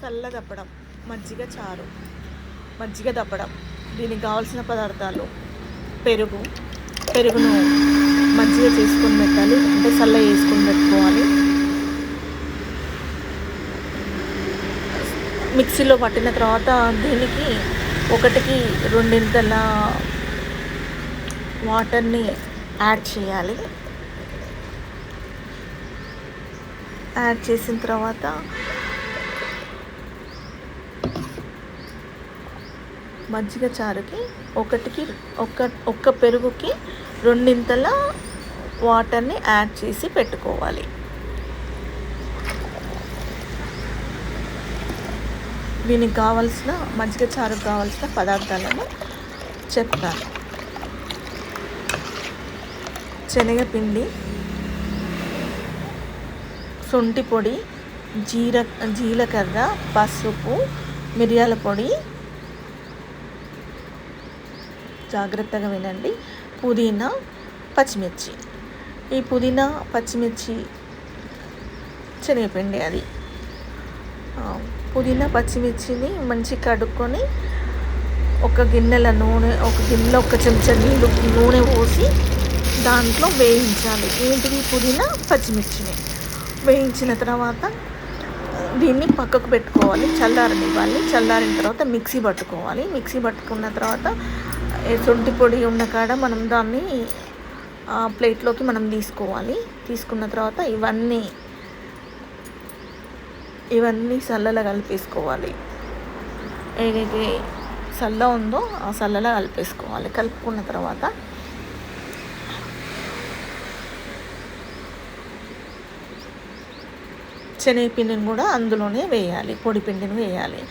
చల్ల దప్పడం, మజ్జిగ చారు, మజ్జిగ దప్పడం. దీనికి కావాల్సిన పదార్థాలు: పెరుగును మజ్జిగ చేసుకొని పెట్టాలి, అంటే చల్ల వేసుకొని పెట్టుకోవాలి. మిక్సీలో పట్టిన తర్వాత దీనికి 1కి 2 వాటర్ని యాడ్ చేయాలి. యాడ్ చేసిన తర్వాత మజ్జిగ చారుకి ఒక్క పెరుగుకి 2 వాటర్ని యాడ్ చేసి పెట్టుకోవాలి. దీనికి కావాల్సిన మజ్జిగ చారుకు కావాల్సిన పదార్థాలను చెప్తాను. శనగపిండి, శొంఠి పొడి, జీలకర్ర, పసుపు, మిరియాల పొడి, జాగ్రత్తగా వినండి, పుదీనా, పచ్చిమిర్చి. ఈ పుదీనా, పచ్చిమిర్చి, శనగపిండి, అది పుదీనా పచ్చిమిర్చిని మంచిగా కడుక్కొని ఒక గిన్నెలో ఒక చెంచా నూనె పోసి దాంట్లో వేయించాలి. ఏంటిది? పుదీనా పచ్చిమిర్చిని వేయించిన తర్వాత దీన్ని పక్కకు పెట్టుకోవాలి, చల్లారనివ్వాలి. చల్లారిన తర్వాత మిక్సీ పట్టుకోవాలి. మిక్సీ పట్టుకున్న తర్వాత శొంఠి పొడి ఉన్న కాడ మనం దాన్ని ప్లేట్లోకి మనం తీసుకున్న తర్వాత ఇవన్నీ చల్లలా కలిపేసుకోవాలి. ఏదైతే చల్ల ఉందో ఆ చల్లలా కలిపేసుకోవాలి. కలుపుకున్న తర్వాత శనగపిండిని కూడా అందులోనే వేయాలి, పొడిపిండిని వేయాలి.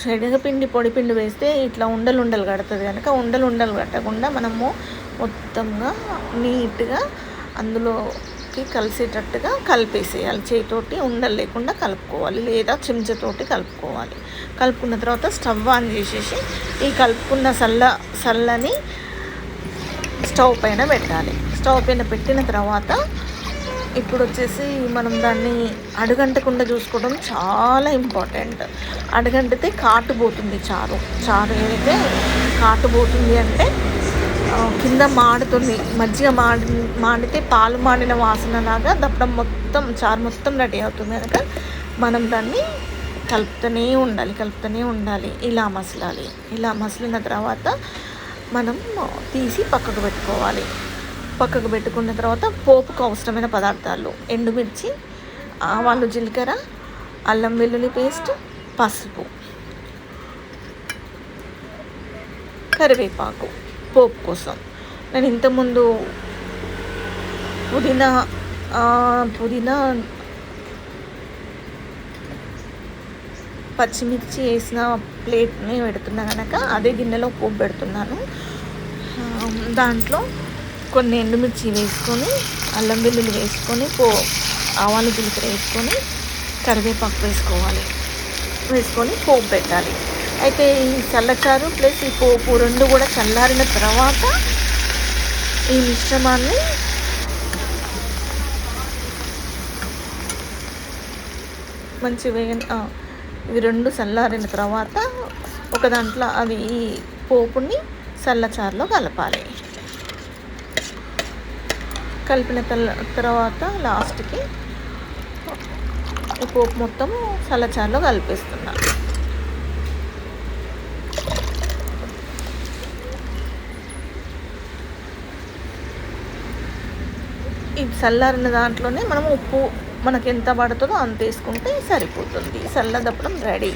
శనగపిండి పొడిపిండి వేస్తే ఇట్లా ఉండలు కడుతుంది కనుక ఉండలు కట్టకుండా మనము మొత్తంగా నీట్గా అందులోకి కలిసేటట్టుగా కలిపేసేయాలి. చేతితోటి ఉండలు లేకుండా కలుపుకోవాలి, లేదా చెంచాతోటి కలుపుకోవాలి. కలుపుకున్న తర్వాత స్టవ్ ఆన్ చేసేసి ఈ కలుపుకున్న చల్లని స్టవ్ పైన పెట్టాలి. స్టవ్ పైన పెట్టిన తర్వాత ఇప్పుడు వచ్చేసి మనం దాన్ని అడుగంటకుండా చూసుకోవడం చాలా ఇంపార్టెంట్. అడుగంటితే కాటుపోతుంది చారు ఏదైతే కాటుపోతుంది అంటే కింద మాడుతుంది. మజ్జిగ మాడితే పాలు మాడిన వాసనలాగా దప్పడం చారు మొత్తం రెడీ అవుతుంది కనుక మనం దాన్ని కలుపుతూనే ఉండాలి. ఇలా మసిలిన తర్వాత మనం తీసి పక్కకు పెట్టుకోవాలి. పక్కకు పెట్టుకున్న తర్వాత పోపుకు అవసరమైన పదార్థాలు: ఎండుమిర్చి, ఆవాలు, జీలకర్ర, అల్లం వెల్లుల్లి పేస్ట్, పసుపు, కరివేపాకు పోపు కోసం. నేను ఇంతకుముందు పుదీనా పచ్చిమిర్చి వేసిన ప్లేట్ని పెడుతున్నా కనుక అదే గిన్నెలో పోపు పెడుతున్నాను. దాంట్లో కొన్ని ఎండుమిర్చి వేసుకొని, అల్లం వెల్లుల్లి వేసుకొని, ఆవాలు జీలకర్ర వేసుకొని, కరివేపాకు వేసుకొని పోపు పెట్టాలి. అయితే ఈ చల్లచారు ప్లస్ ఈ పోపు 2 కూడా చల్లారిన తర్వాత ఈ మిశ్రమాన్ని మంచిగా ఇవి 2 చల్లారిన తర్వాత ఒక దాంట్లో ఈ పోపుని చల్లచారులో కలపాలి. కలిపిన తర్వాత లాస్ట్కి ఈ పోపు మొత్తం చల్లచారులో కలిపేస్తున్నా. ఈ చల్లారిన దాంట్లోనే మనం ఉప్పు మనకు ఎంత పడుతుందో అంత వేసుకుంటే సరిపోతుంది. చల్ల దప్పడం రెడీ.